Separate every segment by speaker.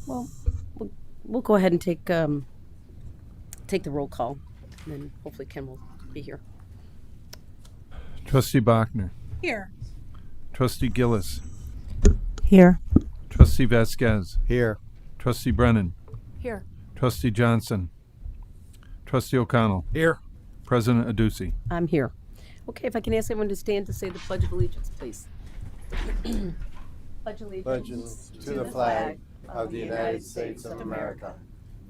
Speaker 1: Well, we'll go ahead and take the roll call, and then hopefully Ken will be here.
Speaker 2: Trustee Bachner.
Speaker 3: Here.
Speaker 2: Trustee Gillis.
Speaker 3: Here.
Speaker 2: Trustee Vasquez.
Speaker 4: Here.
Speaker 2: Trustee Brennan.
Speaker 3: Here.
Speaker 2: Trustee Johnson. Trustee O'Connell.
Speaker 4: Here.
Speaker 2: President Aducey.
Speaker 1: I'm here. Okay, if I can ask everyone to stand to say the Pledge of Allegiance, please. Pledge
Speaker 4: Allegiance to the flag of the United States of America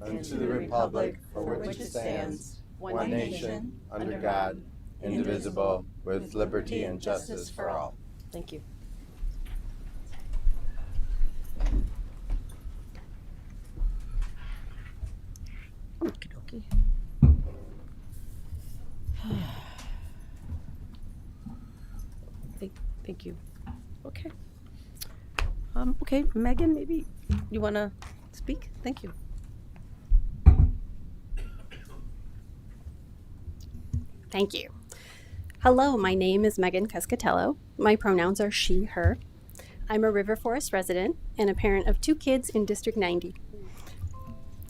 Speaker 4: and to the republic for which it stands, one nation, under God, indivisible, with liberty and justice for all.
Speaker 1: Thank you. Okey-dokey. Thank you. Okay. Okay, Megan, maybe you want to speak? Thank you.
Speaker 5: Thank you. Hello, my name is Megan Cascatello. My pronouns are she, her. I'm a River Forest resident and a parent of 2 kids in District 90.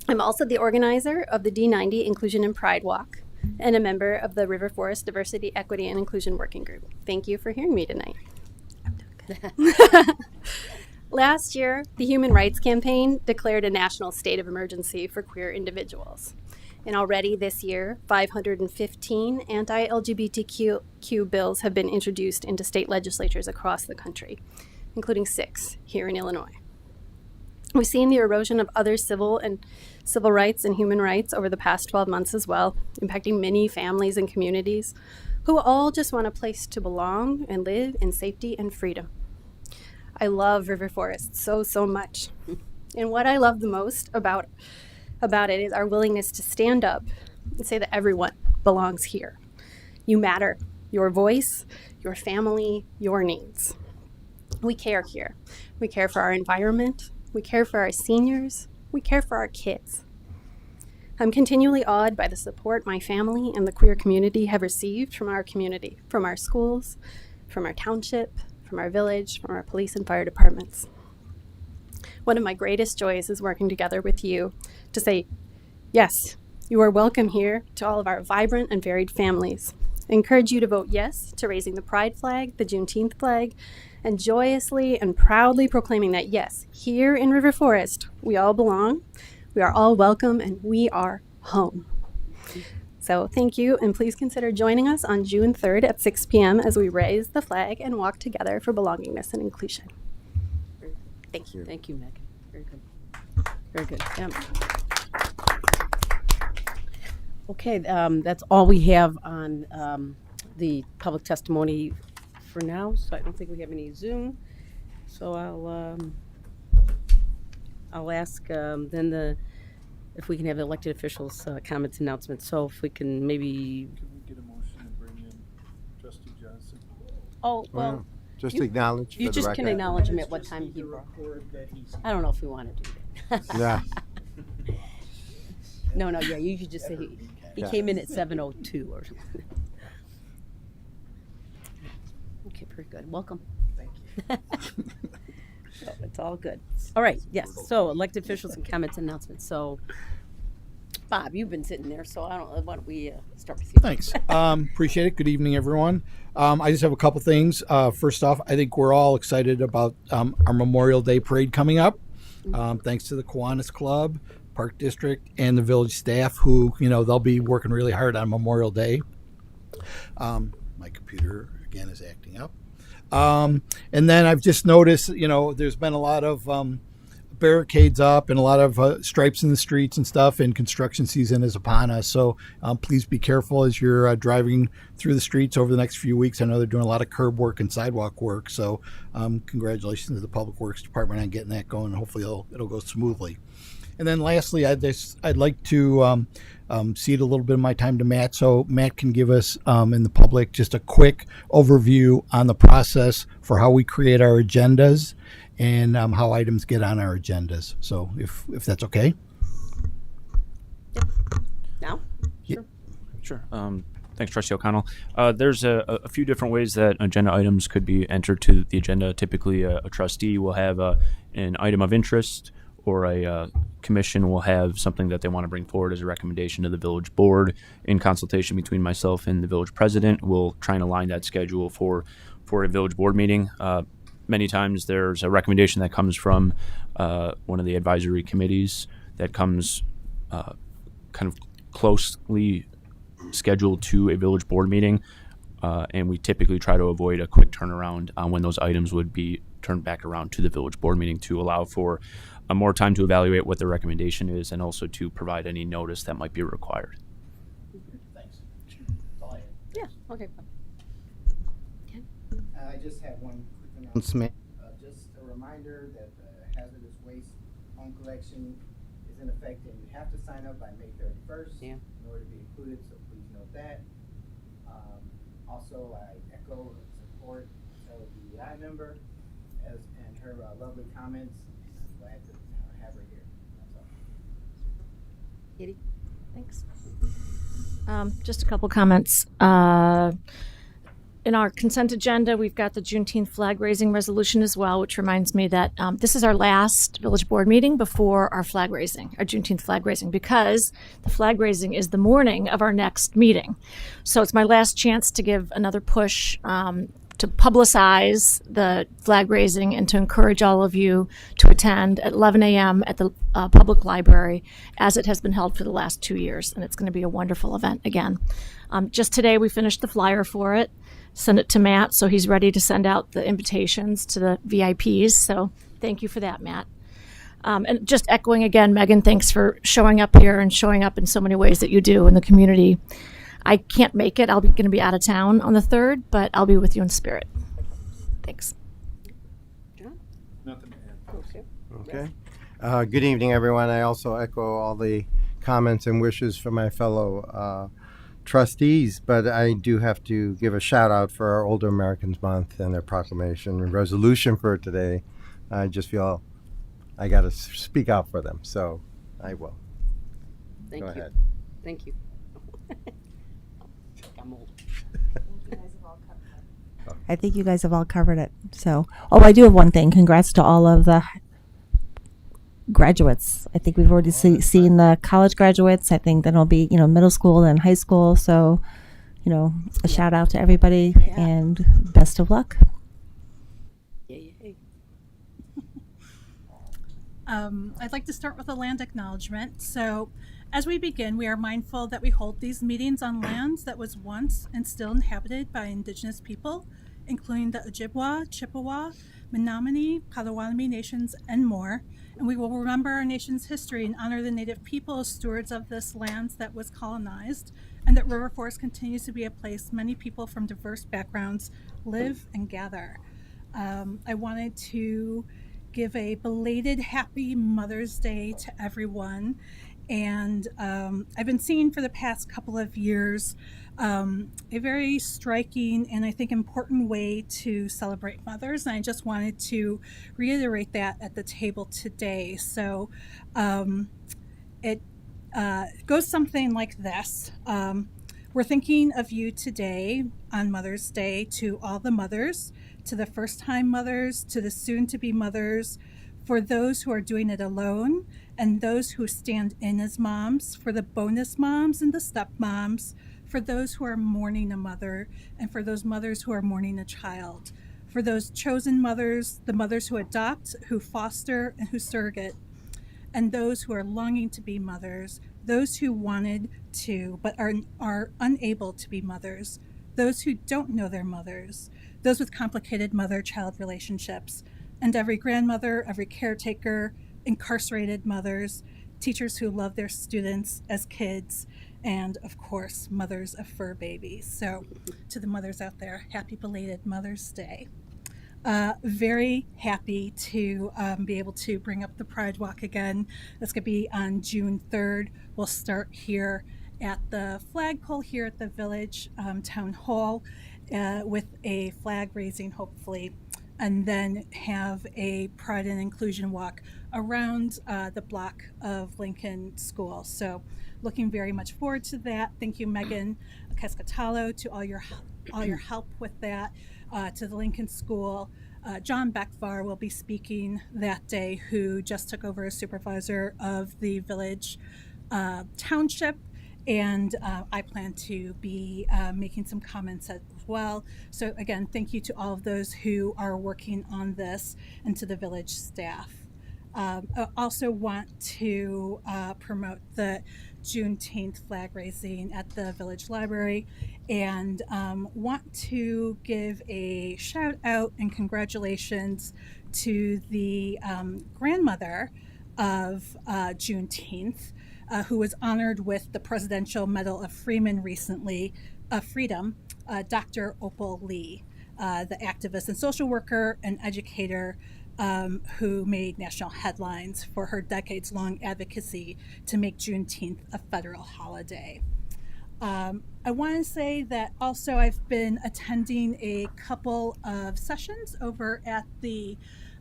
Speaker 5: I'm also the organizer of the D90 Inclusion and Pride Walk and a member of the River Forest Diversity, Equity, and Inclusion Working Group. Thank you for hearing me tonight. Last year, the Human Rights Campaign declared a national state of emergency for queer individuals. And already this year, 515 anti-LGBTQ bills have been introduced into state legislatures across the country, including 6 here in Illinois. We've seen the erosion of other civil rights and human rights over the past 12 months as well, impacting many families and communities who all just want a place to belong and live in safety and freedom. I love River Forest so much. And what I love the most about it is our willingness to stand up and say that everyone belongs here. You matter. Your voice, your family, your needs. We care here. We care for our environment. We care for our seniors. We care for our kids. I'm continually awed by the support my family and the queer community have received from our community, from our schools, from our township, from our village, from our police and fire departments. One of my greatest joys is working together with you to say, yes, you are welcome here to all of our vibrant and varied families. I encourage you to vote yes to raising the Pride flag, the Juneteenth flag, and joyously and proudly proclaiming that, yes, here in River Forest, we all belong, we are all welcome, and we are home. So thank you, and please consider joining us on June 3rd at 6 p.m. as we raise the flag and walk together for belongingness and inclusion. Thank you.
Speaker 1: Thank you, Megan. Very good. Very good. Yeah. Okay, that's all we have on the public testimony for now. So I don't think we have any Zoom. So I'll ask then if we can have the elected officials' comments and announcements. So if we can maybe.
Speaker 2: Can we get a motion to bring in Trustee Johnson?
Speaker 1: Oh, well.
Speaker 4: Just acknowledge.
Speaker 1: You
Speaker 4: for the
Speaker 1: just
Speaker 4: record.
Speaker 1: can acknowledge him at what time he brought. I don't know if we want to do that.
Speaker 4: Yeah.
Speaker 1: No, yeah, you could just say he came in at 7:02 or something. Okay, very good. Welcome.
Speaker 6: Thank you.
Speaker 1: So it's all good. All right, yes. So elected officials and comments and announcements. So, Bob, you've been sitting there, so why don't we start with you?
Speaker 6: Thanks. Appreciate it. Good evening, everyone. I just have a couple things. First off, I think we're all excited about our Memorial Day parade coming up. Thanks to the Kiwanis Club, Park District, and the village staff who, they'll be working really hard on Memorial Day. My computer, again, is acting up. And then I've just noticed, there's been a lot of barricades up and a lot of stripes in the streets and stuff, and construction season is upon us. So please be careful as you're driving through the streets over the next few weeks. I know they're doing a lot of curb work and sidewalk work. So congratulations to the Public Works Department on getting that going. Hopefully it'll go smoothly. And then lastly, I'd like to cede a little bit of my time to Matt, so Matt can give us in the public just a quick overview on the process for how we create our agendas and how items get on our agendas. So if that's okay.
Speaker 1: Yep. Now?
Speaker 7: Sure. Thanks, Trustee O'Connell. There's a few different ways that agenda items could be entered to the agenda. Typically, a trustee will have an item of interest or a commission will have something that they want to bring forward as a recommendation to the village board in consultation between myself and the village president. We'll try and align that schedule for a village board meeting. Many times there's a recommendation that comes from one of the advisory committees that comes kind of closely scheduled to a village board meeting, and we typically try to avoid a quick turnaround on when those items would be turned back around to the village board meeting to allow for more time to evaluate what the recommendation is and also to provide any notice that might be required.
Speaker 6: Thanks.
Speaker 1: Yeah, okay.
Speaker 3: I just have one quick announcement. Just a reminder that hazardous waste home collection is in effect, and you have to sign up by May 31st
Speaker 1: Yeah.
Speaker 3: in order to be included, so please note that. Also, I echo support fellow DEI member and her lovely comments. I'm glad to have her here. That's all.
Speaker 1: Katie?
Speaker 8: Thanks. Just a couple comments. In our consent agenda, we've got the Juneteenth flag raising resolution as well, which reminds me that this is our last village board meeting before our flag raising, our Juneteenth flag raising, because the flag raising is the morning of our next meeting. So it's my last chance to give another push to publicize the flag raising and to encourage all of you to attend at 11 a.m. at the public library, as it has been held for the last 2 years. And it's going to be a wonderful event again. Just today, we finished the flyer for it, sent it to Matt, so he's ready to send out the invitations to the VIPs. So thank you for that, Matt. And just echoing again, Megan, thanks for showing up here and showing up in so many ways that you do in the community. I can't make it. I'll be going to be out of town on the 3rd, but I'll be with you in spirit. Thanks.
Speaker 1: John?
Speaker 2: Nothing to add.
Speaker 1: Okay.
Speaker 4: Okay. Good evening, everyone. I also echo all the comments and wishes for my fellow trustees, but I do have to give a shout out for our Older Americans Month and their proclamation and resolution for today. I just feel I got to speak out for them, so I will.
Speaker 1: Thank
Speaker 4: Go
Speaker 1: you.
Speaker 4: ahead.
Speaker 1: Thank you. I'm old.
Speaker 9: I think you guys have all covered it. So, I do have one thing. Congrats to all of the graduates. I think we've already seen the college graduates. I think then it'll be, middle school and high school. So, a shout out to everybody and best of luck.
Speaker 1: Yay.
Speaker 10: I'd like to start with a land acknowledgement. So, as we begin, we are mindful that we hold these meetings on lands that was once and still inhabited by Indigenous people, including the Ojibwa, Chippewa, Menominee, Potawatomi nations, and more. And we will remember our nation's history and honor the Native people as stewards of this land that was colonized, and that River Forest continues to be a place many people from diverse backgrounds live and gather. I wanted to give a belated happy Mother's Day to everyone. And I've been seeing for the past couple of years a very striking and I think important way to celebrate mothers. And I just wanted to reiterate that at the table today. So it goes something like this. We're thinking of you today on Mother's Day, to all the mothers, to the first-time mothers, to the soon-to-be mothers, for those who are doing it alone, and those who stand in as moms, for the bonus moms and the stepmoms, for those who are mourning a mother, and for those mothers who are mourning a child, for those chosen mothers, the mothers who adopt, who foster, and who surrogate, and those who are longing to be mothers, those who wanted to but are unable to be mothers, those who don't know their mothers, those with complicated mother-child relationships, and every grandmother, every caretaker, incarcerated mothers, teachers who love their students as kids, and of course, mothers of fur babies. So to the mothers out there, happy belated Mother's Day. Very happy to be able to bring up the Pride Walk again. That's going to be on June 3rd. We'll start here at the flagpole here at the Village Town Hall with a flag raising, hopefully, and then have a Pride and Inclusion Walk around the block of Lincoln School. So looking very much forward to that. Thank you, Megan Cascatalo, to all your help with that, to the Lincoln School. John Beckvar will be speaking that day, who just took over as supervisor of the village township. And I plan to be making some comments as well. So again, thank you to all of those who are working on this and to the village staff. I also want to promote the Juneteenth flag raising at the village library, and want to give a shout out and congratulations to the grandmother of Juneteenth, who was honored with the Presidential Medal of Freedom recently, Dr. Opal Lee, the activist and social worker and educator who made national headlines for her decades-long advocacy to make Juneteenth a federal holiday. I want to say that also I've been attending a couple of sessions over at the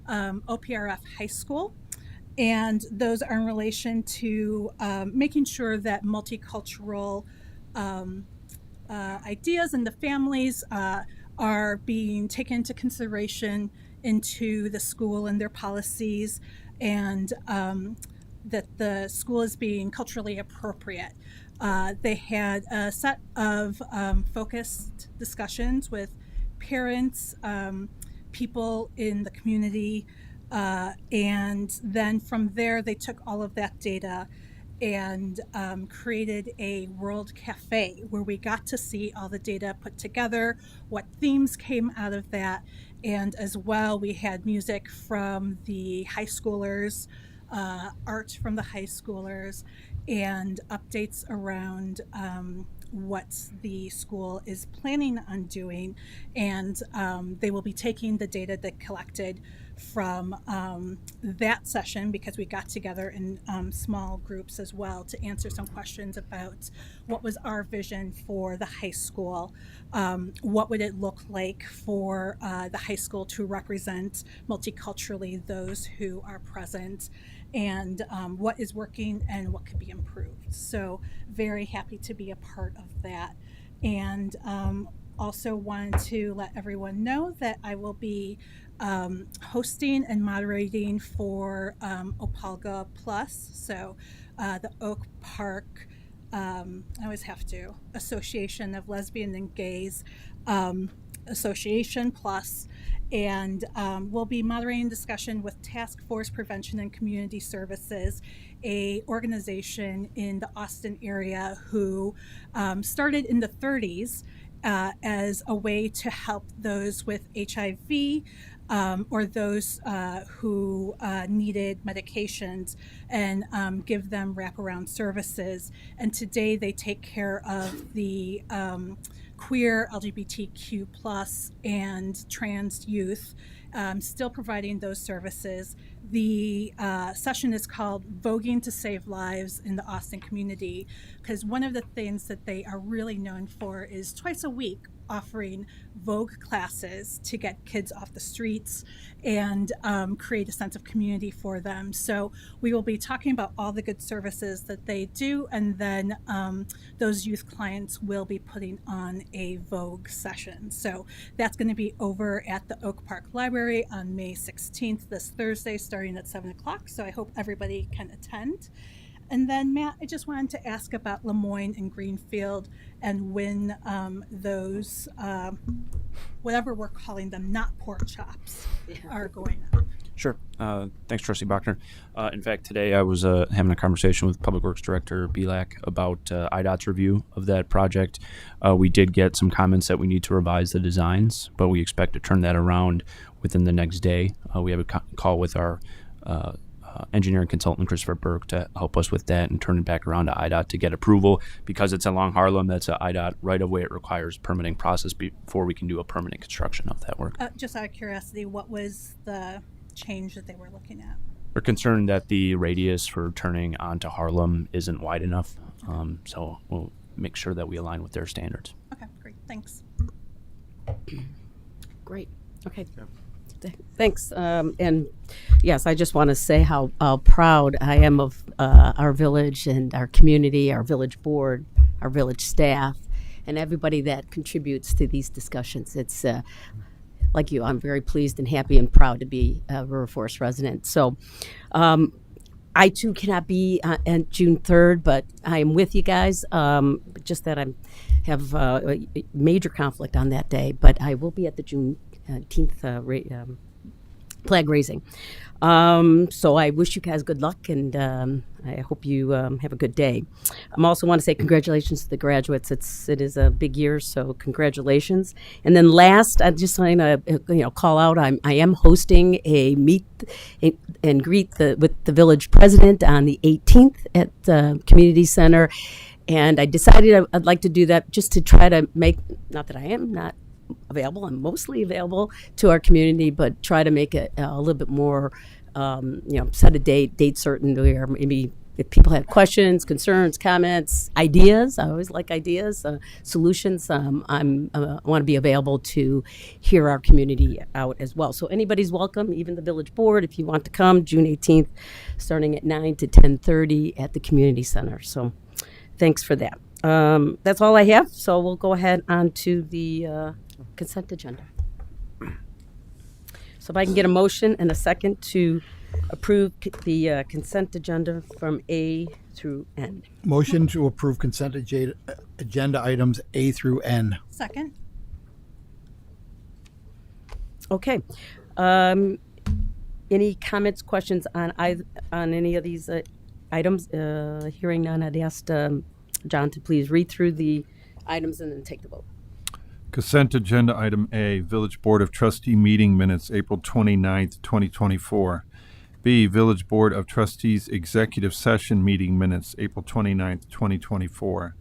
Speaker 10: OPRF High School, and those are in relation to making sure that multicultural ideas and the families are being taken into consideration into the school and their policies, and that the school is being culturally appropriate. They had a set of focused discussions with parents, people in the community, and then from there they took all of that data and created a World Cafe where we got to see all the data put together, what themes came out of that, and as well we had music from the high schoolers, art from the high schoolers, and updates around what the school is planning on doing. And they will be taking the data that collected from that session, because we got together in small groups as well to answer some questions about what was our vision for the high school, what would it look like for the high school to represent multiculturally those who are present, and what is working and what could be improved. So very happy to be a part of that. And also wanted to let everyone know that I will be hosting and moderating for Opalga Plus, so the Oak Park, I always have to, Association of Lesbian and Gays Association Plus, and we'll be moderating discussion with Task Force Prevention and Community Services, a organization in the Austin area who started in the 30s as a way to help those with HIV, or those who needed medications, and give them wraparound services. And today they take care of the queer, LGBTQ plus, and trans youth, still providing those services. The session is called Voguing to Save Lives in the Austin Community, because one of the things that they are really known for is twice a week offering Vogue classes to get kids off the streets and create a sense of community for them. So we will be talking about all the good services that they do, and then those youth clients will be putting on a Vogue session. So that's going to be over at the Oak Park Library on May 16th, this Thursday, starting at 7 o'clock. So I hope everybody can attend. And then, Matt, I just wanted to ask about Lemoyne and Greenfield, and when those, whatever we're calling them, not pork chops, are going up.
Speaker 7: Sure. Thanks, Trustee Bachner. In fact, today I was having a conversation with Public Works Director Belak about IDOT's review of that project. We did get some comments that we need to revise the designs, but we expect to turn that around within the next day. We have a call with our engineering consultant Christopher Burke to help us with that and turn it back around to IDOT to get approval. Because it's along Harlem, that's a IDOT right of way. It requires permitting process before we can do a permanent construction of that work.
Speaker 10: Just out of curiosity, what was the change that they were looking at?
Speaker 7: We're concerned that the radius for turning onto Harlem isn't wide enough, so we'll make sure that we align with their standards.
Speaker 10: Okay, great, thanks.
Speaker 1: Great. Okay. Yeah. Thanks. And yes, I just want to say how proud I am of our village and our community, our village board, our village staff, and everybody that contributes to these discussions. It's like you, I'm very pleased and happy and proud to be a River Forest resident. So I too cannot be on June 3rd, but I am with you guys. Just that I have a major conflict on that day, but I will be at the Juneteenth flag raising. So I wish you guys good luck, and I hope you have a good day. I also want to say congratulations to the graduates. It is a big year, so congratulations. And then last, I just want to call out. I am hosting a meet and greet with the village president on the 18th at the community center, and I decided I'd like to do that just to try to make, not that I am not available, I'm mostly available to our community, but try to make it a little bit more, set a date certain, where maybe if people have questions, concerns, comments, ideas, I always like ideas, solutions, I want to be available to hear our community out as well. So anybody's welcome, even the village board, if you want to come, June 18th, starting at 9 to 10:30 at the community center. So thanks for that. That's all I have, so we'll go ahead on to the consent agenda. So if I can get a motion and a second to approve the consent agenda from A through N.
Speaker 6: Motion to approve consent agenda items A through N.
Speaker 10: Second.
Speaker 1: Okay. Any comments, questions on any of these items? Hearing none, I'd ask John to please read through the items and then take the vote.
Speaker 2: Consent agenda item A, Village Board of Trustee meeting minutes, April 29th, 2024. B, Village Board of Trustees executive session meeting minutes, April 29th, 2024.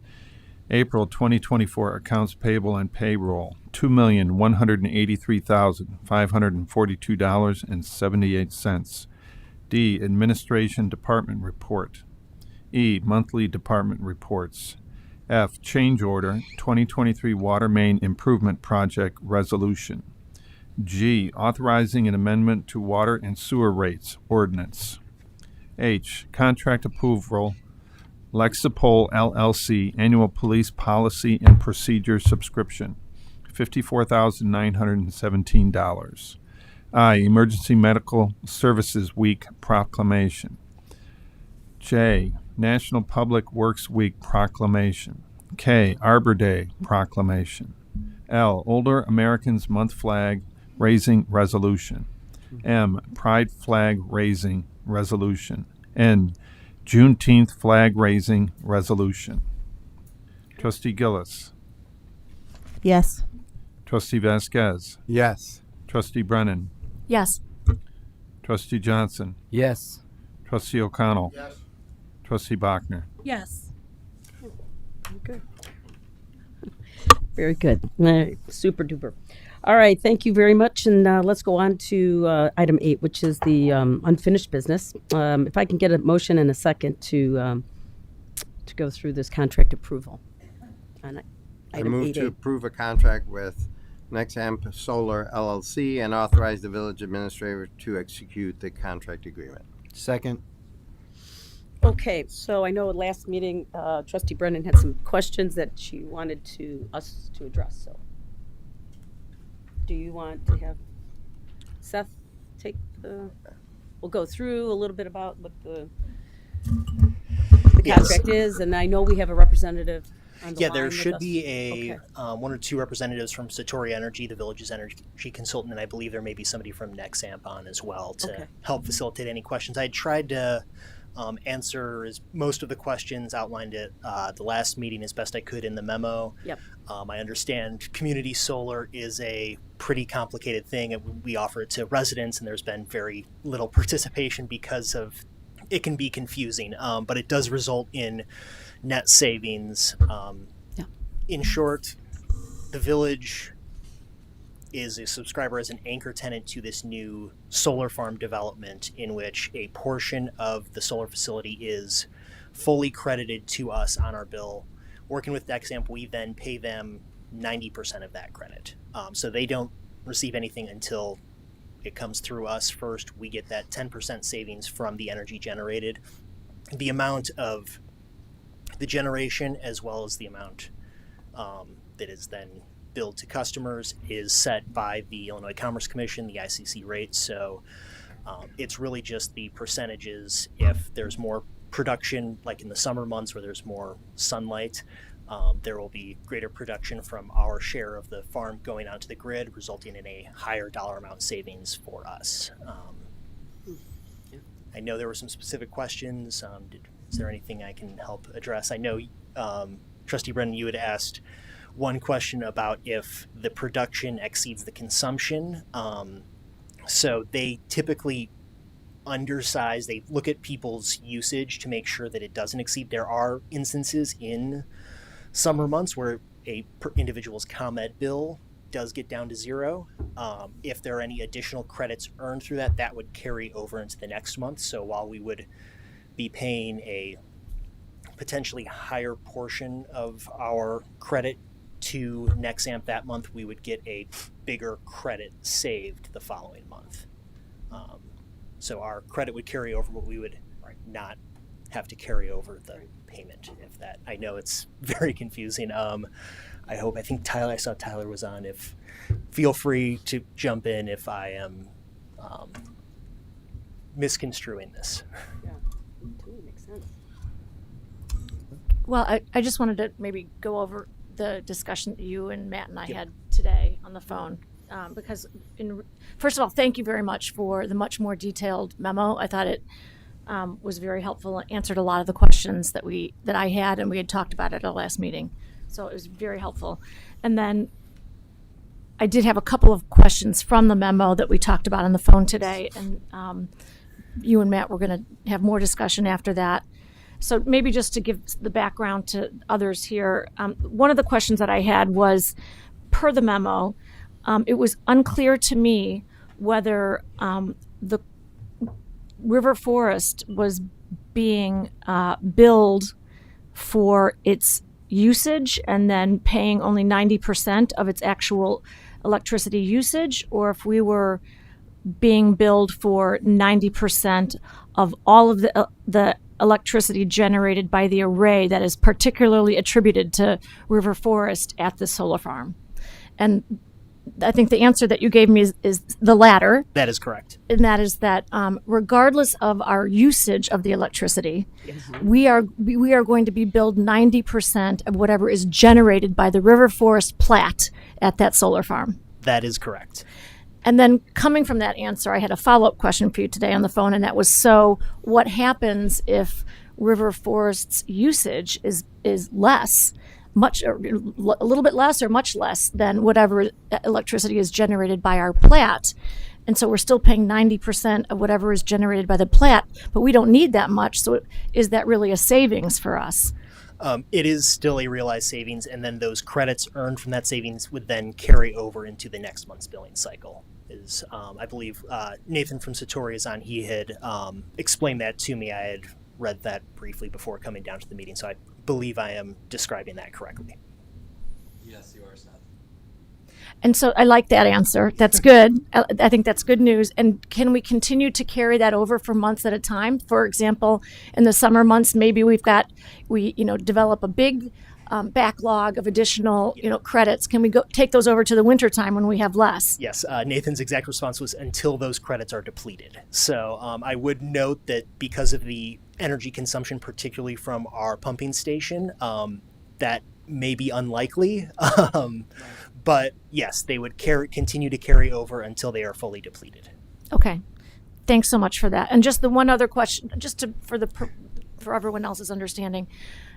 Speaker 2: April 2024 accounts payable and payroll, $2,183,542.78. D, Administration Department report. E, monthly department reports. F, change order 2023 water main improvement project resolution. G, authorizing an amendment to water and sewer rates ordinance. H, contract approval Lexipol LLC annual police policy and procedure subscription, $54,917. I, emergency medical services week proclamation. J, National Public Works Week proclamation. K, Arbor Day proclamation. L, Older Americans Month flag raising resolution. M, Pride flag raising resolution. N, Juneteenth flag raising resolution. Trustee Gillis.
Speaker 9: Yes.
Speaker 2: Trustee Vasquez.
Speaker 4: Yes.
Speaker 2: Trustee Brennan.
Speaker 8: Yes.
Speaker 2: Trustee Johnson.
Speaker 4: Yes.
Speaker 2: Trustee O'Connell.
Speaker 3: Yes.
Speaker 2: Trustee Bachner.
Speaker 10: Yes.
Speaker 1: Good. Very good. Super duper. All right, thank you very much. And let's go on to item 8, which is the unfinished business. If I can get a motion and a second to go through this contract approval. On
Speaker 4: I
Speaker 1: item
Speaker 4: move to
Speaker 1: 8A.
Speaker 4: approve a contract with Nexamp Solar LLC and authorize the village administrator to execute the contract agreement. Second.
Speaker 1: Okay, so I know at last meeting, Trustee Brennan had some questions that she wanted us to address. So, do you want to have Seth take the? We'll go through a little bit about what the
Speaker 11: Yes.
Speaker 1: contract is, and I know we have a representative on the
Speaker 11: Yeah,
Speaker 1: line
Speaker 11: there
Speaker 1: with
Speaker 11: should
Speaker 1: us.
Speaker 11: be a
Speaker 1: Okay.
Speaker 11: one or two representatives from Satori Energy, the village's energy consultant, and I believe there may be somebody from Nexamp on as well to
Speaker 1: Okay.
Speaker 11: help facilitate any questions. I tried to answer most of the questions outlined at the last meeting as best I could in the memo.
Speaker 1: Yep.
Speaker 11: I understand community solar is a pretty complicated thing. We offer it to residents, and there's been very little participation because of it can be confusing, but it does result in net savings.
Speaker 1: Yeah.
Speaker 11: In short, the village is a subscriber as an anchor tenant to this new solar farm development in which a portion of the solar facility is fully credited to us on our bill. Working with Nexamp, we then pay them 90% of that credit. So they don't receive anything until it comes through us first. We get that 10% savings from the energy generated. The amount of the generation as well as the amount that is then billed to customers is set by the Illinois Commerce Commission, the ICC rate. So it's really just the percentages. If there's more production, like in the summer months where there's more sunlight, there will be greater production from our share of the farm going onto the grid, resulting in a higher dollar amount savings for us. I know there were some specific questions. Is there anything I can help address? I know, Trustee Brennan, you had asked one question about if the production exceeds the consumption. So they typically undersize, they look at people's usage to make sure that it doesn't exceed. There are instances in summer months where a individual's ComEd bill does get down to zero. If there are any additional credits earned through that, that would carry over into the next month. So while we would be paying a potentially higher portion of our credit to Nexamp that month, we would get a bigger credit saved the following month. So our credit would carry over, but we would not have to carry over the payment. If that, I know it's very confusing. I think Tyler, I saw Tyler was on. If feel free to jump in if I am misconstruing this.
Speaker 1: Yeah, totally makes sense.
Speaker 8: Well, I just wanted to maybe go over the discussion that you and Matt and I had today on the phone. Because first of all, thank you very much for the much more detailed memo. I thought it was very helpful and answered a lot of the questions that I had and we had talked about at our last meeting. So it was very helpful. And then I did have a couple of questions from the memo that we talked about on the phone today. And you and Matt were going to have more discussion after that. So maybe just to give the background to others here, one of the questions that I had was, per the memo, it was unclear to me whether the River Forest was being billed for its usage and then paying only 90% of its actual electricity usage, or if we were being billed for 90% of all of the electricity generated by the array that is particularly attributed to River Forest at the solar farm. And I think the answer that you gave me is the latter.
Speaker 11: That is correct.
Speaker 8: And that is that regardless of our usage of the electricity, we are going to be billed 90% of whatever is generated by the River Forest plat at that solar farm.
Speaker 11: That is correct.
Speaker 8: And then coming from that answer, I had a follow-up question for you today on the phone, and that was, so what happens if River Forest's usage is less, a little bit less or much less than whatever electricity is generated by our plat? And so we're still paying 90% of whatever is generated by the plat, but we don't need that much. So is that really a savings for us?
Speaker 11: It is still a realized savings, and then those credits earned from that savings would then carry over into the next month's billing cycle. I believe Nathan from Satori is on. He had explained that to me. I had read that briefly before coming down to the meeting, so I believe I am describing that correctly.
Speaker 12: Yes, you are, Seth.
Speaker 8: And so I like that answer. That's good. I think that's good news. And can we continue to carry that over for months at a time? For example, in the summer months, maybe we develop a big backlog of additional, credits. Can we take those over to the winter time when we have less?
Speaker 11: Yes. Nathan's exact response was until those credits are depleted. So I would note that because of the energy consumption, particularly from our pumping station, that may be unlikely. But yes, they would continue to carry over until they are fully depleted.
Speaker 8: Okay. Thanks so much for that. And just the one other question, for everyone else's understanding,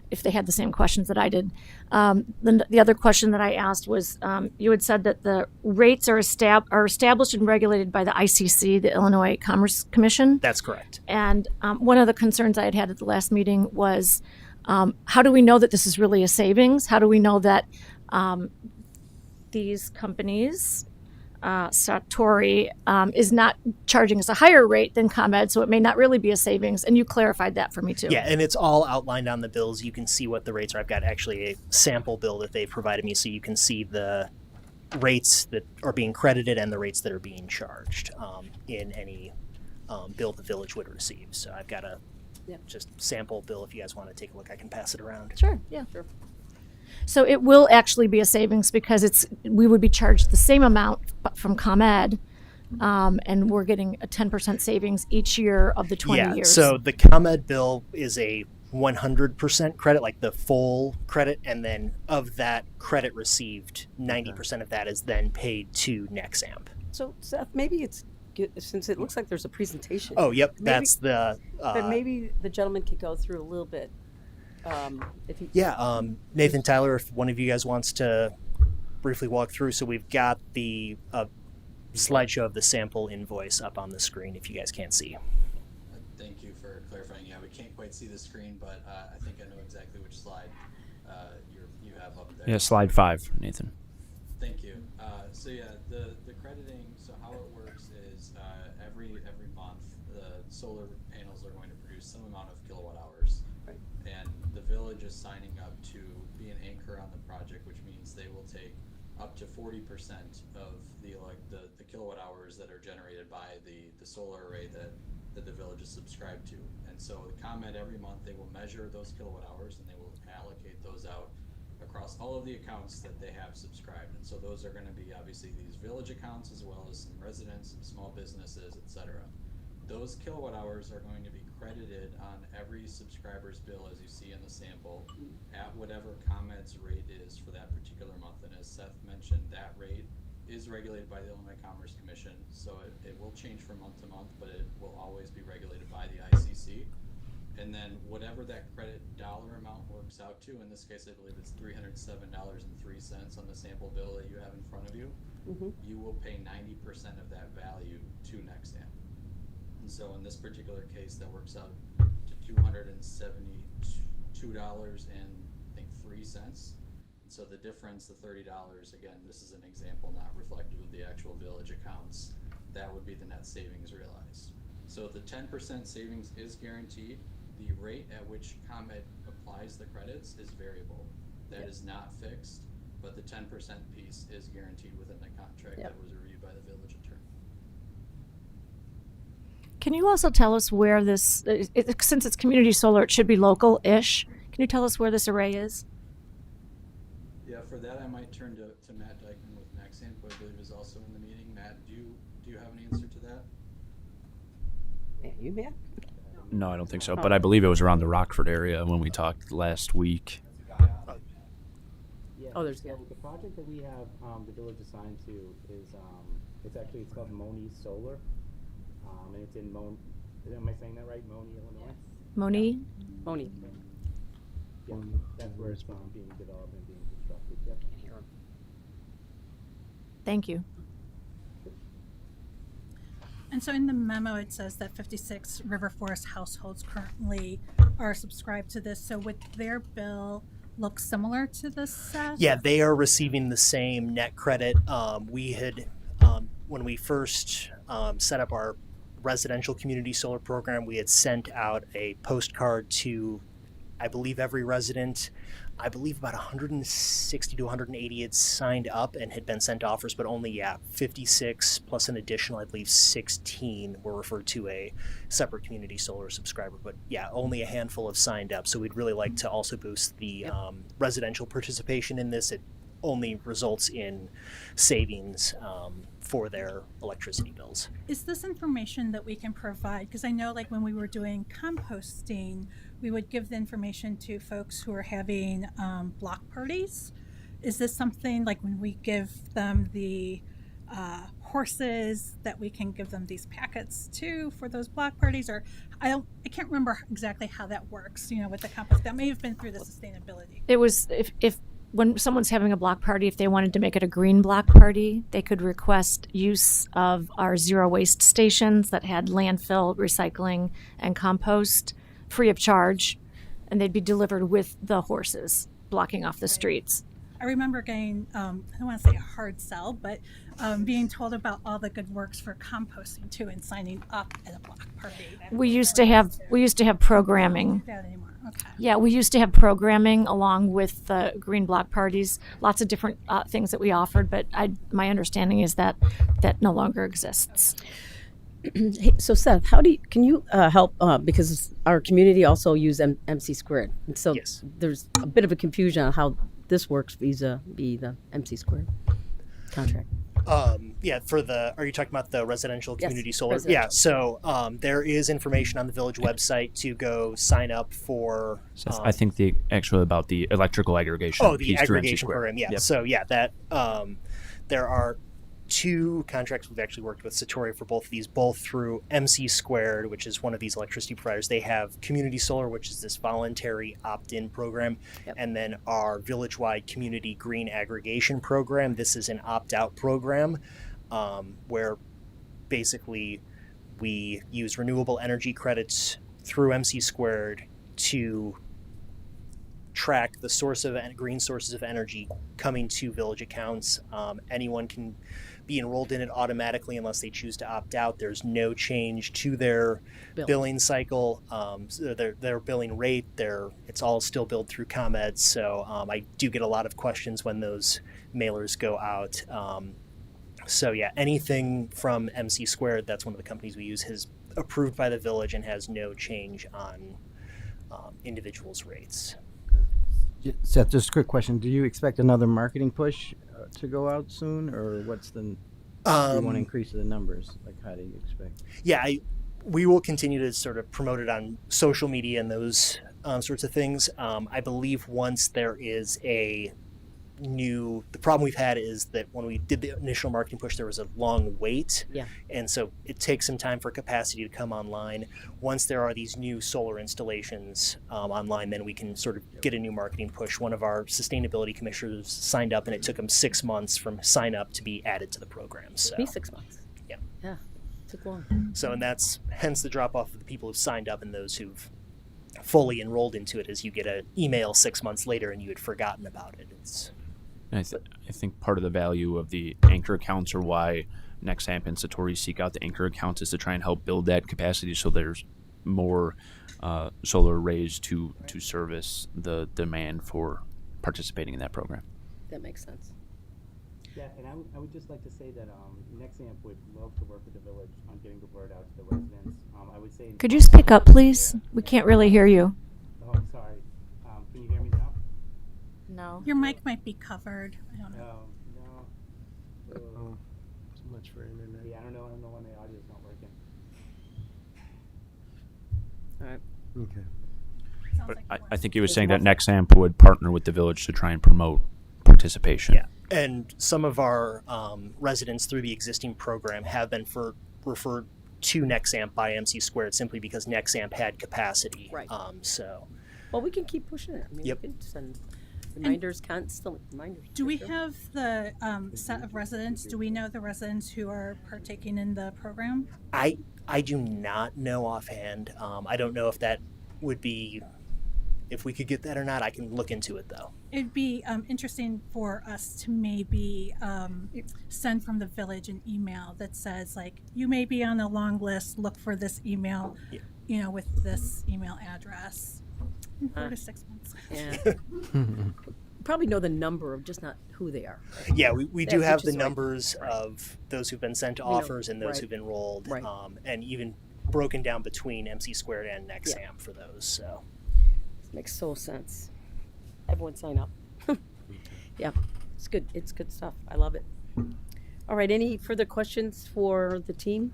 Speaker 8: if they had the same questions that I did. The other question that I asked was, you had said that the rates are established and regulated by the ICC, the Illinois Commerce Commission.
Speaker 11: That's correct.
Speaker 8: And one of the concerns I had at the last meeting was, how do we know that this is really a savings? How do we know that these companies, Satori, is not charging us a higher rate than ComEd, so it may not really be a savings? And you clarified that for me too.
Speaker 11: Yeah, and it's all outlined on the bills. You can see what the rates are. I've got actually a sample bill that they provided me, so you can see the rates that are being credited and the rates that are being charged in any bill the village would receive. So I've got a just sample bill. If you guys want to take a look, I can pass it around.
Speaker 8: Sure, yeah. Sure. So it will actually be a savings because we would be charged the same amount from ComEd, and we're getting a 10% savings each year of the 20 years.
Speaker 11: So the ComEd bill is a 100% credit, like the full credit, and then of that credit received, 90% of that is then paid to Nexamp.
Speaker 1: So Seth, maybe it's good, since it looks like there's a presentation.
Speaker 11: Oh, yep,
Speaker 1: maybe,
Speaker 11: that's the.
Speaker 1: but maybe the gentleman could go through a little bit. If he,
Speaker 11: Nathan, Tyler, if one of you guys wants to briefly walk through. So we've got the slideshow of the sample invoice up on the screen if you guys can't see.
Speaker 12: Thank you for clarifying. Yeah, we can't quite see the screen, but I think I know exactly which slide you have up there.
Speaker 7: Yeah, slide 5, Nathan.
Speaker 12: Thank you. So yeah, the crediting. So how it works is every month the solar panels are going to produce some amount of kilowatt hours,
Speaker 1: right.
Speaker 12: And the village is signing up to be an anchor on the project, which means they will take up to 40% of the kilowatt hours that are generated by the solar array that the village is subscribed to. And so the ComEd every month they will measure those kilowatt hours and they will allocate those out across all of the accounts that they have subscribed. And so those are going to be obviously these village accounts as well as some residents, some small businesses, etc. Those kilowatt hours are going to be credited on every subscriber's bill, as you see in the sample, at whatever ComEd's rate is for that particular month. And as Seth mentioned, that rate is regulated by the Illinois Commerce Commission, so it will change from month to month, but it will always be regulated by the ICC. And then whatever that credit dollar amount works out to, in this case I believe it's $307.03 on the sample bill that you have in front of you, you will pay 90% of that value to Nexamp. And so in this particular case that works out to $272.03. So the difference, the $30, again, this is an example not reflective of the actual village accounts. That would be the net savings realized. So the 10% savings is guaranteed. The rate at which ComEd applies the credits is variable. That is not fixed, but the 10% piece is guaranteed within the contract that was reviewed by the village attorney.
Speaker 8: Can you also tell us where this, since it's community solar, it should be local-ish. Can you tell us where this array is?
Speaker 12: Yeah, for that I might turn to Matt Dykman with Nexamp, who I believe is also in the meeting. Matt, do you have an answer to that?
Speaker 1: You, Matt?
Speaker 7: No, I don't think so. But I believe it was around the Rockford area when we talked last week.
Speaker 13: Yeah.
Speaker 1: Oh, there's
Speaker 13: so the project that we have the village assigned to is it's called Moni Solar, and it's in am I saying that right? Moni, Illinois.
Speaker 8: Moni?
Speaker 1: Moni.
Speaker 13: Yeah, that's where it's being developed and being constructed. Yep.
Speaker 8: Thank you.
Speaker 10: And so in the memo, it says that 56 River Forest households currently are subscribed to this. So would their bill look similar to this, Seth?
Speaker 11: Yeah, they are receiving the same net credit. We had, when we first set up our residential community solar program, we had sent out a postcard to, I believe, every resident. I believe about 160 to 180 had signed up and had been sent offers, but only 56 plus an additional, I believe, 16 were referred to a separate community solar subscriber. But yeah, only a handful have signed up. So we'd really like to also boost the residential participation in this. It only results in savings for their electricity bills.
Speaker 10: Is this information that we can provide? Because I know, like, when we were doing composting, we would give the information to folks who are having block parties. Is this something, like, when we give them the horses, that we can give them these packets too for those block parties? Or I can't remember exactly how that works, with the compost. That may have been through the sustainability.
Speaker 8: It was, if when someone's having a block party, if they wanted to make it a green block party, they could request use of our zero waste stations that had landfill, recycling, and compost free of charge, and they'd be delivered with the horses blocking off the streets.
Speaker 10: I remember getting, I don't want to say a hard sell, but being told about all the good works for composting too, and signing up at a block party.
Speaker 8: We used to have programming.
Speaker 10: That anymore. Okay.
Speaker 8: Yeah, we used to have programming along with the green block parties. Lots of different things that we offered, but my understanding is that no longer exists.
Speaker 1: Hey, so Seth, can you help, because our community also use MC squared, and so
Speaker 11: Yes.
Speaker 1: there's a bit of a confusion on how this works vis-a-vis the MC squared contract.
Speaker 11: Yeah, are you talking about the residential
Speaker 1: Yes,
Speaker 11: community solar?
Speaker 1: residential.
Speaker 11: Yeah, so there is information on the village website to go sign up for.
Speaker 7: Seth, I think about the electrical aggregation.
Speaker 11: Oh, the
Speaker 7: piece through MC
Speaker 11: aggregation
Speaker 7: Square.
Speaker 11: program. Yeah.
Speaker 7: Yep.
Speaker 11: So yeah, that there are 2 contracts we've actually worked with Satori for both of these, both through MC Squared, which is one of these electricity providers. They have Community Solar, which is this voluntary opt-in program,
Speaker 1: Yep.
Speaker 11: and then our village-wide Community Green Aggregation program. This is an opt-out program where basically we use renewable energy credits through MC Squared to track the source of green sources of energy coming to village accounts. Anyone can be enrolled in it automatically unless they choose to opt out. There's no change to their billing cycle, so their billing rate. It's all still billed through ComEd. So I do get a lot of questions when those mailers go out. So yeah, anything from MC Squared, that's one of the companies we use, is approved by the village and has no change on individuals' rates.
Speaker 14: Seth, just a quick question. Do you expect another marketing push to go out soon, or what's the? Do you want to increase the numbers? Like, how do you expect?
Speaker 11: Yeah, we will continue to sort of promote it on social media and those sorts of things. I believe once there is the problem we've had is that when we did the initial marketing push, there was a long wait.
Speaker 1: Yeah.
Speaker 11: And so it takes some time for capacity to come online. Once there are these new solar installations online, then we can sort of get a new marketing push. One of our sustainability commissioners signed up, and it took him 6 months from sign up to be added to the program. So
Speaker 1: Me 6 months.
Speaker 11: Yeah.
Speaker 1: Yeah. Took long.
Speaker 11: So, and that's hence the drop off of the people who've signed up and those who've fully enrolled into it, is you get an email 6 months later and you had forgotten about it.
Speaker 7: And I think part of the value of the anchor accounts, or why Nexamp and Satori seek out the anchor accounts, is to try and help build that capacity so there's more solar arrays to service the demand for participating in that program.
Speaker 1: That makes sense.
Speaker 13: Yeah, and I would just like to say that Nexamp would love to work with the village on getting the word out to the residents. I would say.
Speaker 8: Could you speak up, please? We can't really hear you.
Speaker 13: Oh, I'm sorry. Can you hear me now?
Speaker 8: No.
Speaker 10: Your mic might be covered. I don't know.
Speaker 13: No.
Speaker 14: So much for internet.
Speaker 13: Yeah, I don't know when the audio is not working.
Speaker 1: All right.
Speaker 14: Okay.
Speaker 10: Sounds
Speaker 7: But
Speaker 10: like
Speaker 7: I think he was saying that Nexamp would partner with the village to try and promote participation.
Speaker 11: Yeah. And some of our residents through the existing program have been referred to Nexamp by MC Squared simply because Nexamp had capacity.
Speaker 1: Right.
Speaker 11: Well,
Speaker 1: we can keep pushing it. I mean,
Speaker 11: Yep.
Speaker 1: we can send reminders, constant reminders.
Speaker 10: Do we
Speaker 1: for sure.
Speaker 10: have the set of residents? Do we know the residents who are partaking in the program?
Speaker 11: I do not know offhand. I don't know if that would be, if we could get that or not. I can look into it though.
Speaker 10: It'd be interesting for us to maybe send from the village an email that says, like, you may be on a long list, look for this email,
Speaker 11: Yeah.
Speaker 10: with this email address. In 4 to 6 months.
Speaker 1: Yeah. Probably know the number of, just not who they are.
Speaker 11: Yeah, we do
Speaker 1: That's
Speaker 11: have
Speaker 1: what
Speaker 11: the
Speaker 1: you said.
Speaker 11: numbers
Speaker 1: Right.
Speaker 11: of those who've been sent to
Speaker 1: We know,
Speaker 11: offers and those
Speaker 1: right.
Speaker 11: who've enrolled,
Speaker 1: Right.
Speaker 11: and even broken down between MC Squared and Nexamp for those. So.
Speaker 1: This makes so sense. Everyone sign up. Yeah, it's good. It's good stuff. I love it. All right, any further questions for the team?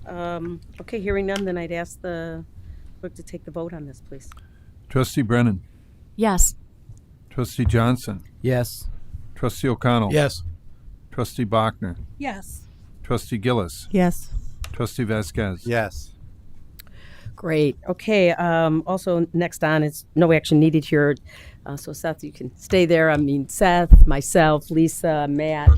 Speaker 1: Okay, hearing none, then I'd ask the clerk to take the vote on this, please.
Speaker 2: Trustee Brennan.
Speaker 8: Yes.
Speaker 2: Trustee Johnson.
Speaker 14: Yes.
Speaker 2: Trustee O'Connell.
Speaker 6: Yes.
Speaker 2: Trustee Bachner.
Speaker 10: Yes.
Speaker 2: Trustee Gillis.
Speaker 9: Yes.
Speaker 2: Trustee Vasquez.
Speaker 14: Yes.
Speaker 1: Great. Okay. Also, next on is no action needed here. So Seth, you can stay there. I mean, Seth, myself, Lisa, Matt,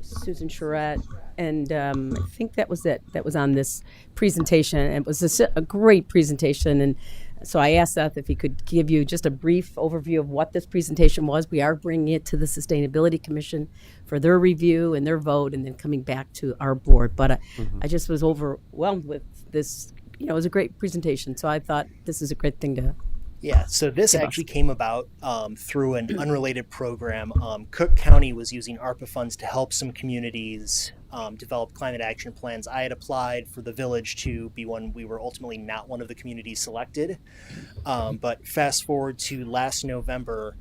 Speaker 1: Susan Charette, and I think that was it. That was on this presentation. And it was a great presentation. And so I asked Seth if he could give you just a brief overview of what this presentation was. We are bringing it to the Sustainability Commission for their review and their vote, and then coming back to our board. But I just was overwhelmed with this. It was a great presentation. So I thought this is a great thing to.
Speaker 11: Yeah, so this
Speaker 1: Give
Speaker 11: actually
Speaker 1: us.
Speaker 11: came about through an unrelated program. Cook County was using ARPA funds to help some communities develop climate action plans. I had applied for the village to be one. We were ultimately not one of the communities selected. But fast forward to last November,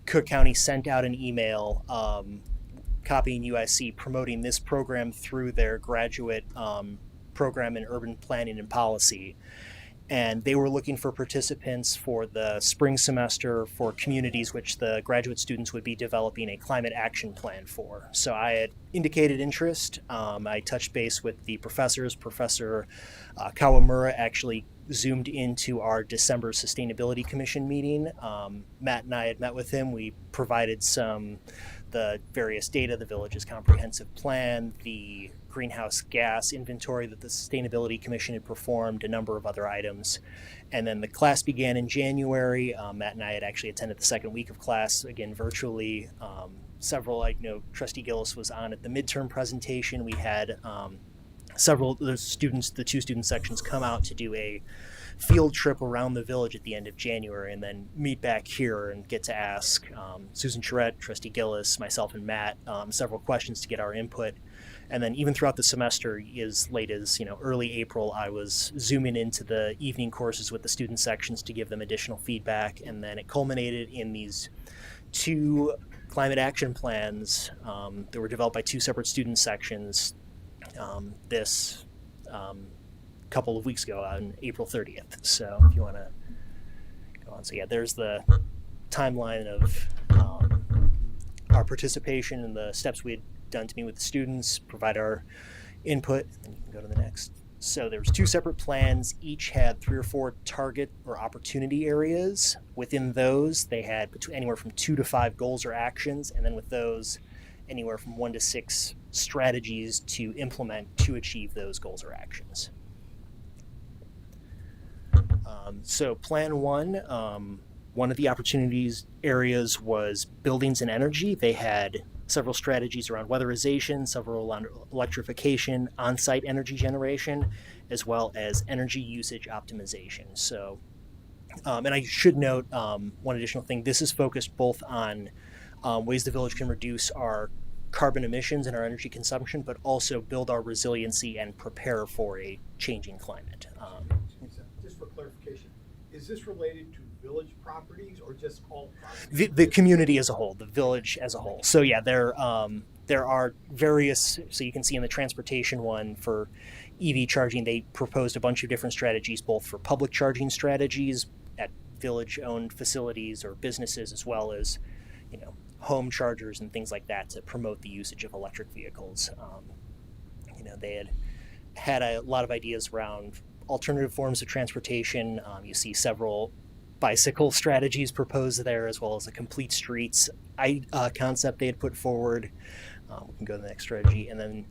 Speaker 11: Cook County sent out an email copying UIC promoting this program through their graduate program in urban planning and policy. And they were looking for participants for the spring semester for communities which the graduate students would be developing a climate action plan for. So I had indicated interest. I touched base with the professors. Professor Kawamura actually zoomed into our December Sustainability Commission meeting. Matt and I had met with him. We provided the various data, the village's comprehensive plan, the greenhouse gas inventory that the Sustainability Commission had performed, a number of other items. And then the class began in January. Matt and I had actually attended the second week of class, again, virtually. Several, Trustee Gillis was on at the midterm presentation. We had several of the students, the two student sections, come out to do a field trip around the village at the end of January, and then meet back here and get to ask Susan Charette, Trustee Gillis, myself, and Matt several questions to get our input. And then even throughout the semester, as late as early April, I was zooming into the evening courses with the student sections to give them additional feedback. And then it culminated in these two climate action plans that were developed by two separate student sections this couple of weeks ago on April 30th. So if you want to go on. So yeah, there's the timeline of our participation and the steps we had done to meet with the students, provide our input, and you can go to the next. So there was two separate plans. Each had 3 or 4 target or opportunity areas. Within those, they had anywhere from 2 to 5 goals or actions, and then with those, anywhere from 1 to 6 strategies to implement to achieve those goals or actions. So Plan 1, one of the opportunities areas was buildings and energy. They had several strategies around weatherization, several around electrification, on-site energy generation, as well as energy usage optimization. So, and I should note one additional thing. This is focused both on ways the village can reduce our carbon emissions and our energy consumption, but also build our resiliency and prepare for a changing climate.
Speaker 15: Just for clarification, is this related to village properties or just all properties?
Speaker 11: The community as a whole, the village as a whole. So yeah, there are various, so you can see in the transportation one for EV charging, they proposed a bunch of different strategies, both for public charging strategies at village-owned facilities or businesses, as well as, home chargers and things like that to promote the usage of electric vehicles. They had a lot of ideas around alternative forms of transportation. You see several bicycle strategies proposed there, as well as a complete streets concept they had put forward. We can go to the next strategy. And then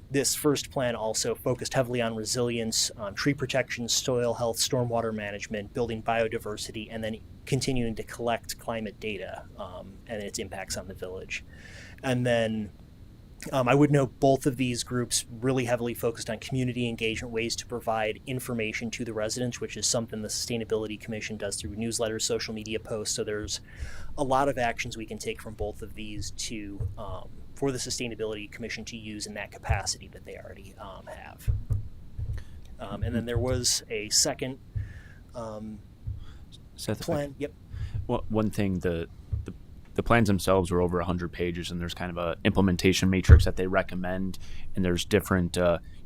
Speaker 11: this first plan also focused heavily on resilience, tree protection, soil health, stormwater management, building biodiversity, and then continuing to collect climate data and its impacts on the village. And then I would note both of these groups really heavily focused on community engagement, ways to provide information to the residents, which is something the Sustainability Commission does through newsletters, social media posts. So there's a lot of actions we can take from both of these to for the Sustainability Commission to use in that capacity that they already have. And then there was a second
Speaker 7: Seth,
Speaker 11: plan. Yep.
Speaker 7: Well, one thing, the plans themselves are over 100 pages, and there's kind of a implementation matrix that they recommend, and there's different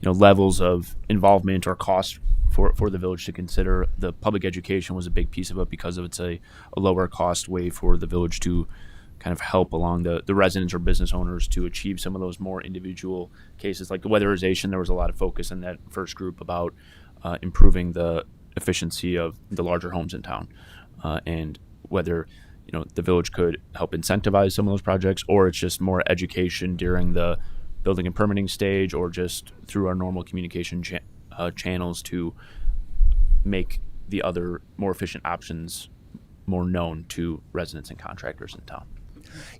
Speaker 7: levels of involvement or cost for the village to consider. The public education was a big piece of it because it's a lower cost way for the village to kind of help along the residents or business owners to achieve some of those more individual cases. Like the weatherization, there was a lot of focus in that first group about improving the efficiency of the larger homes in town, and whether the village could help incentivize some of those projects, or it's just more education during the building and permitting stage, or just through our normal communication channels to make the other more efficient options more known to residents and contractors in town.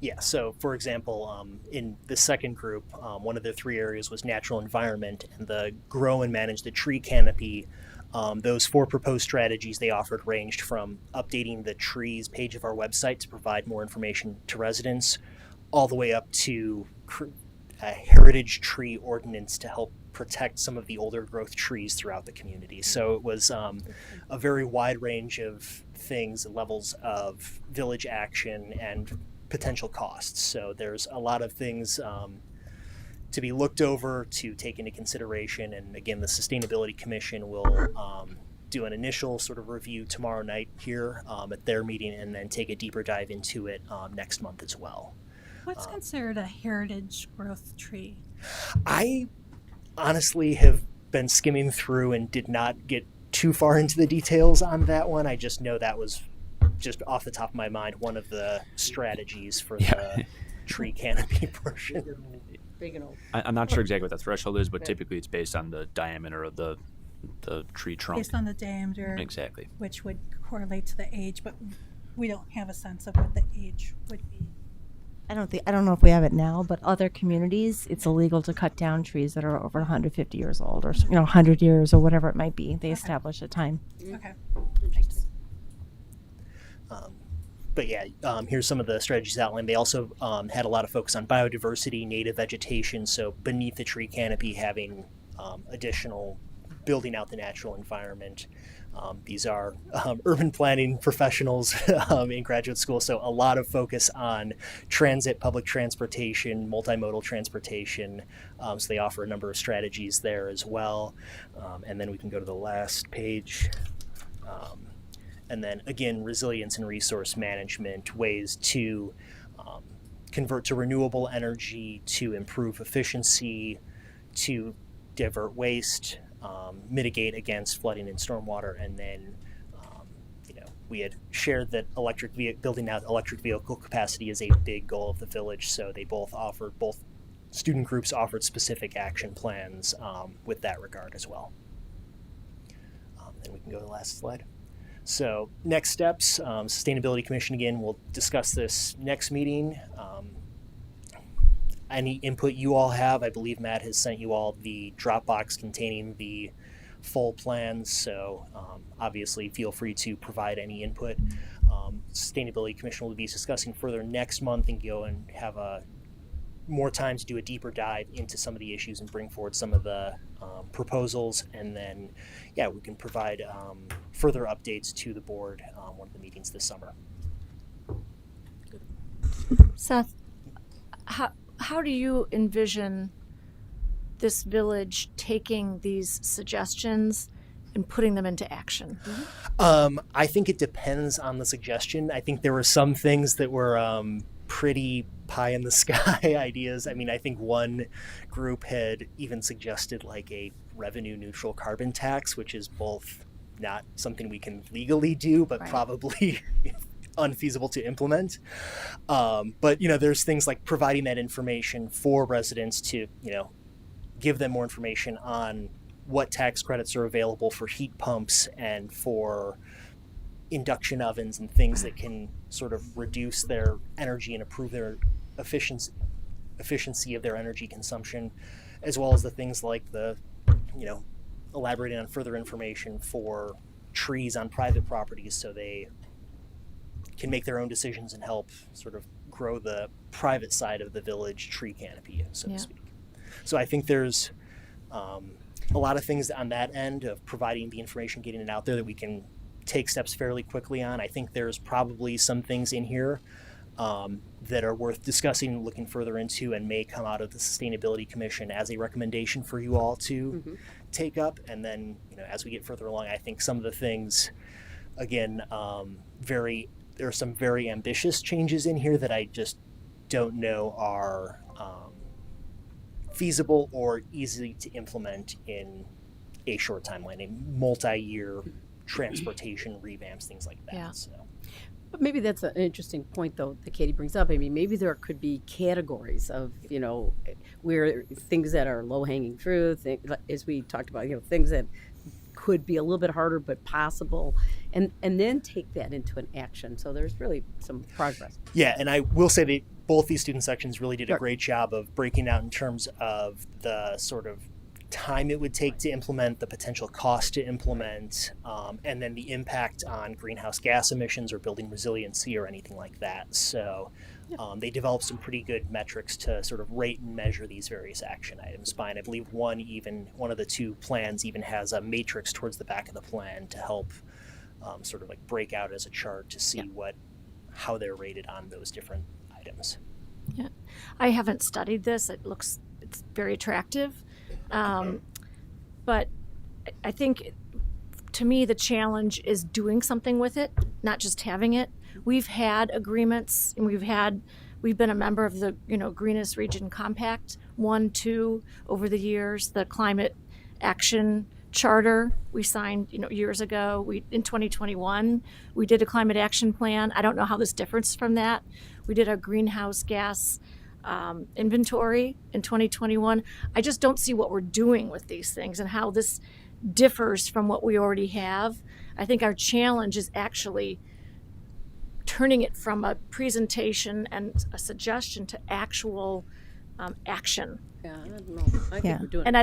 Speaker 11: Yeah, so for example, in the second group, one of the 3 areas was natural environment and the grow and manage the tree canopy. Those 4 proposed strategies they offered ranged from updating the trees page of our website to provide more information to residents, all the way up to a heritage tree ordinance to help protect some of the older growth trees throughout the community. So it was a very wide range of things, levels of village action and potential costs. So there's a lot of things to be looked over, to take into consideration. And again, the Sustainability Commission will do an initial sort of review tomorrow night here at their meeting, and then take a deeper dive into it next month as well.
Speaker 10: What's considered a heritage growth tree?
Speaker 11: I honestly have been skimming through and did not get too far into the details on that one. I just know that was just off the top of my mind one of the strategies for the tree canopy portion.
Speaker 1: Big and old.
Speaker 7: I'm not sure exactly what the threshold is, but typically it's based on the diameter of the tree trunk.
Speaker 10: Based on the diameter.
Speaker 7: Exactly.
Speaker 10: Which would correlate to the age, but we don't have a sense of what the age would be.
Speaker 9: I don't know if we have it now, but other communities, it's illegal to cut down trees that are over 150 years old, or 100 years, or whatever it might be. They establish a time.
Speaker 10: Okay.
Speaker 11: But yeah, here's some of the strategies outlined. They also had a lot of focus on biodiversity, native vegetation, so beneath the tree canopy having additional building out the natural environment. These are urban planning professionals in graduate school, so a lot of focus on transit, public transportation, multimodal transportation. So they offer a number of strategies there as well. And then we can go to the last page. And then again, resilience and resource management, ways to convert to renewable energy, to improve efficiency, to divert waste, mitigate against flooding and stormwater. And then, we had shared that building out electric vehicle capacity is a big goal of the village. So they both student groups offered specific action plans with that regard as well. Then we can go to the last slide. So next steps, Sustainability Commission, again, we'll discuss this next meeting. Any input you all have, I believe Matt has sent you all the Dropbox containing the full plans, so obviously feel free to provide any input. Sustainability Commission will be discussing further next month and go and have more time to do a deeper dive into some of the issues and bring forward some of the proposals, and then we can provide further updates to the board on one of the meetings this summer.
Speaker 8: Seth, how do you envision this village taking these suggestions and putting them into action?
Speaker 11: I think it depends on the suggestion. I think there were some things that were pretty pie in the sky ideas. I mean, I think one group had even suggested like a revenue neutral carbon tax, which is both not something we can legally do, but probably unfeasible to implement. But there's things like providing that information for residents to, give them more information on what tax credits are available for heat pumps and for induction ovens and things that can sort of reduce their energy and improve their efficiency of their energy consumption, as well as the things like the, elaborating on further information for trees on private properties so they can make their own decisions and help sort of grow the private side of the village tree canopy, so to speak. So I think there's a lot of things on that end of providing the information, getting it out there that we can take steps fairly quickly on. I think there's probably some things in here that are worth discussing and looking further into, and may come out of the Sustainability Commission as a recommendation for you all to take up. And then, as we get further along, I think some of the things, again, there are some very ambitious changes in here that I just don't know are feasible or easy to implement in a short timeline, a multi-year transportation revamps, things like that.
Speaker 1: Yeah.
Speaker 11: So.
Speaker 1: But maybe that's an interesting point, though, that Katie brings up. I mean, maybe there could be categories of, where things that are low-hanging fruit, as we talked about, things that could be a little bit harder but possible, and then take that into an action. So there's really some progress.
Speaker 11: Yeah, and I will say that both these student sections really did a great job of breaking out in terms of the sort of time it would take to implement, the potential cost to implement, and then the impact on greenhouse gas emissions or building resiliency or anything like that. So they developed some pretty good metrics to sort of rate and measure these various action items by, and I believe one of the two plans even has a matrix towards the back of the plan to help sort of like break out as a chart to see how they're rated on those different items.
Speaker 8: Yeah, I haven't studied this. It's very attractive. But I think, to me, the challenge is doing something with it, not just having it. We've had agreements, and we've been a member of the Greenest Region Compact 1, 2 over the years. The Climate Action Charter we signed years ago. In 2021 we did a climate action plan. I don't know how this differs from that. We did a greenhouse gas inventory in 2021. I just don't see what we're doing with these things and how this differs from what we already have. I think our challenge is actually turning it from a presentation and a suggestion to actual action.
Speaker 1: Yeah, I don't know. I think we're doing
Speaker 8: And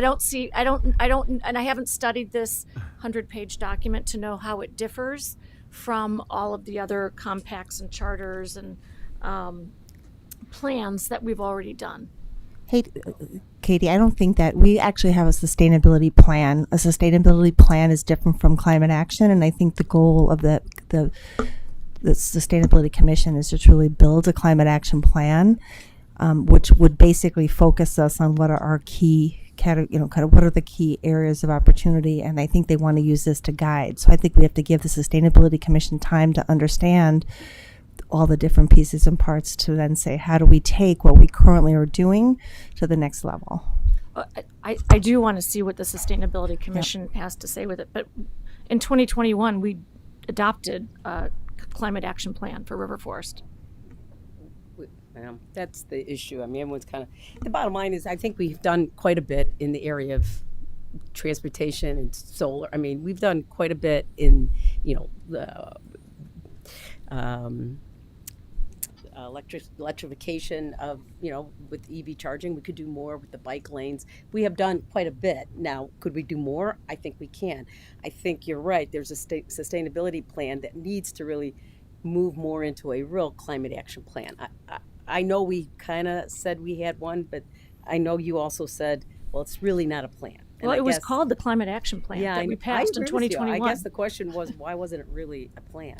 Speaker 8: I haven't studied this 100-page document to know how it differs from all of the other compacts and charters and plans that we've already done.
Speaker 9: Hey, Katie, I don't think that we actually have a sustainability plan. A sustainability plan is different from climate action, and I think the goal of the Sustainability Commission is to truly build a climate action plan, which would basically focus us on what are our key what are the key areas of opportunity, and I think they want to use this to guide. So I think we have to give the Sustainability Commission time to understand all the different pieces and parts to then say, how do we take what we currently are doing to the next level?
Speaker 8: I do want to see what the Sustainability Commission has to say with it, but in 2021 we adopted a climate action plan for River Forest.
Speaker 1: That's the issue. I mean, everyone's the bottom line is I think we've done quite a bit in the area of transportation and solar. I mean, we've done quite a bit in, the electrification of, with EV charging. We could do more with the bike lanes. We have done quite a bit. Now, could we do more? I think we can. I think you're right. There's a sustainability plan that needs to really move more into a real climate action plan. I know we kind of said we had one, but I know you also said, well, it's really not a plan.
Speaker 8: Well, it was called the Climate Action Plan that we passed in 2021.
Speaker 1: I guess the question was, why wasn't it really a plan?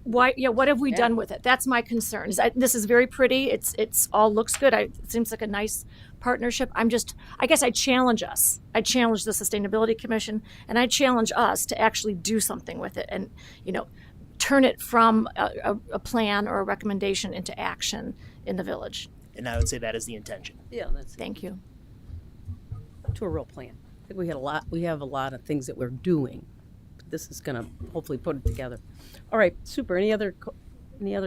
Speaker 8: Why? Yeah, what have we done with it? That's my concern. This is very pretty. It's all looks good. It seems like a nice partnership. I guess I challenge us. I challenge the Sustainability Commission, and I challenge us to actually do something with it and, turn it from a plan or a recommendation into action in the village.
Speaker 11: And I would say that is the intention.
Speaker 1: Yeah,
Speaker 8: Thank you.
Speaker 1: To a real plan. I think we have a lot of things that we're doing. This is going to hopefully put it together. All right, super. Any other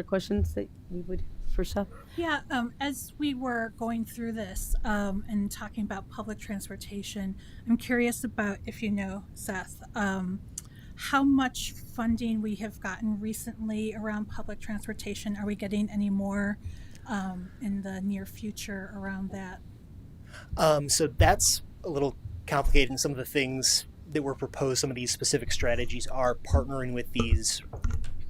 Speaker 1: questions that you would for Seth?
Speaker 10: Yeah, as we were going through this and talking about public transportation, I'm curious about, if you know, Seth, how much funding we have gotten recently around public transportation. Are we getting any more in the near future around that?
Speaker 11: So that's a little complicated, and some of the things that were proposed, some of these specific strategies are partnering with these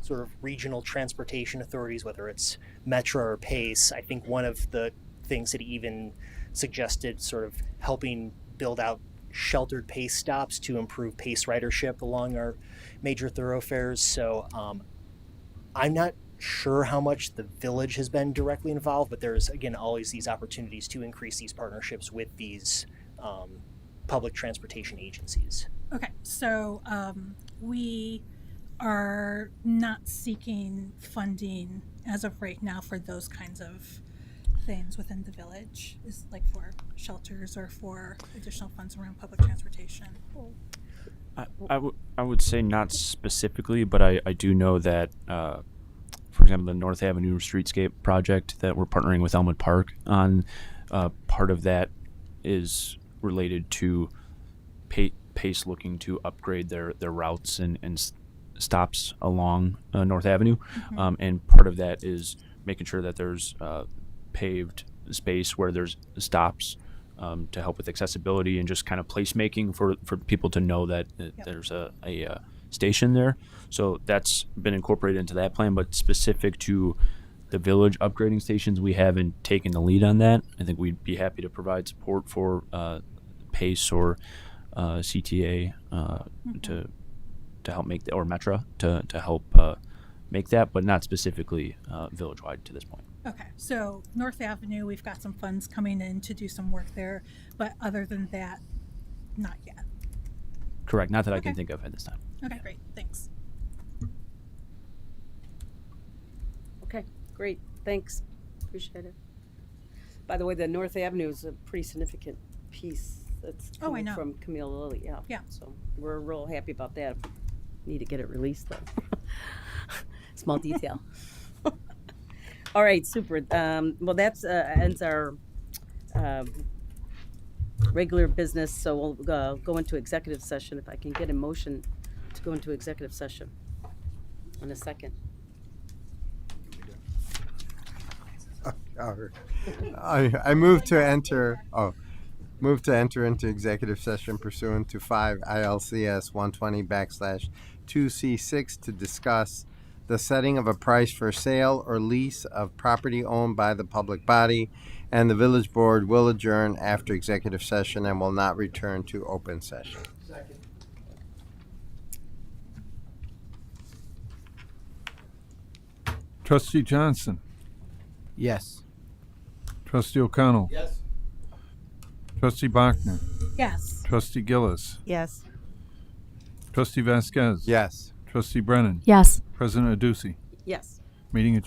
Speaker 11: sort of regional transportation authorities, whether it's Metro or PACE. I think one of the things that he even suggested sort of helping build out sheltered PACE stops to improve PACE ridership along our major thoroughfares. So I'm not sure how much the village has been directly involved, but there's, again, always these opportunities to increase these partnerships with these public transportation agencies.
Speaker 10: Okay, so we are not seeking funding as of right now for those kinds of things within the village, is like for shelters or for additional funds around public transportation.
Speaker 7: I would say not specifically, but I do know that, for example, the North Avenue Streetscape project that we're partnering with Elmwood Park on, part of that is related to PACE looking to upgrade their routes and stops along North Avenue.
Speaker 10: Mm-hmm.
Speaker 7: And part of that is making sure that there's paved space where there's stops to help with accessibility and just kind of placemaking for people to know that there's a station there. So that's been incorporated into that plan, but specific to the village upgrading stations, we haven't taken the lead on that. I think we'd be happy to provide support for PACE or CTA to help make or Metra to help make that, but not specifically village-wide to this point.
Speaker 10: Okay, so North Avenue, we've got some funds coming in to do some work there, but other than that, not yet.
Speaker 7: Correct. Not that I can
Speaker 10: Okay.
Speaker 7: think of at this time.
Speaker 10: Okay, great, thanks.
Speaker 1: Okay, great. Thanks. Appreciate it. By the way, the North Avenue is a pretty significant piece that's
Speaker 10: Oh, I
Speaker 1: coming
Speaker 10: know.
Speaker 1: from Camille Lilly. Yeah.
Speaker 10: Yeah.
Speaker 1: So we're real happy about that. Need to get it released though. Small detail. All right, super. Well, that's ends our regular business. So we'll go into executive session. If I can get a motion to go into executive session in a second.
Speaker 4: I move to enter. Move to enter into executive session pursuant to 5 ILCS 120/2C6 to discuss the setting of a price for sale or lease of property owned by the public body, and the village board will adjourn after executive session and will not return to open session.
Speaker 15: Second.
Speaker 2: Trustee Johnson,
Speaker 14: Yes.
Speaker 2: Trustee O'Connell,
Speaker 15: Yes.
Speaker 2: Trustee Bachner,
Speaker 10: Yes.
Speaker 2: Trustee Gillis,
Speaker 9: Yes.
Speaker 2: Trustee Vasquez.
Speaker 4: Yes.
Speaker 2: Trustee Brennan.
Speaker 8: Yes.
Speaker 2: President Aducey.
Speaker 1: Yes.
Speaker 2: Meeting adjourned.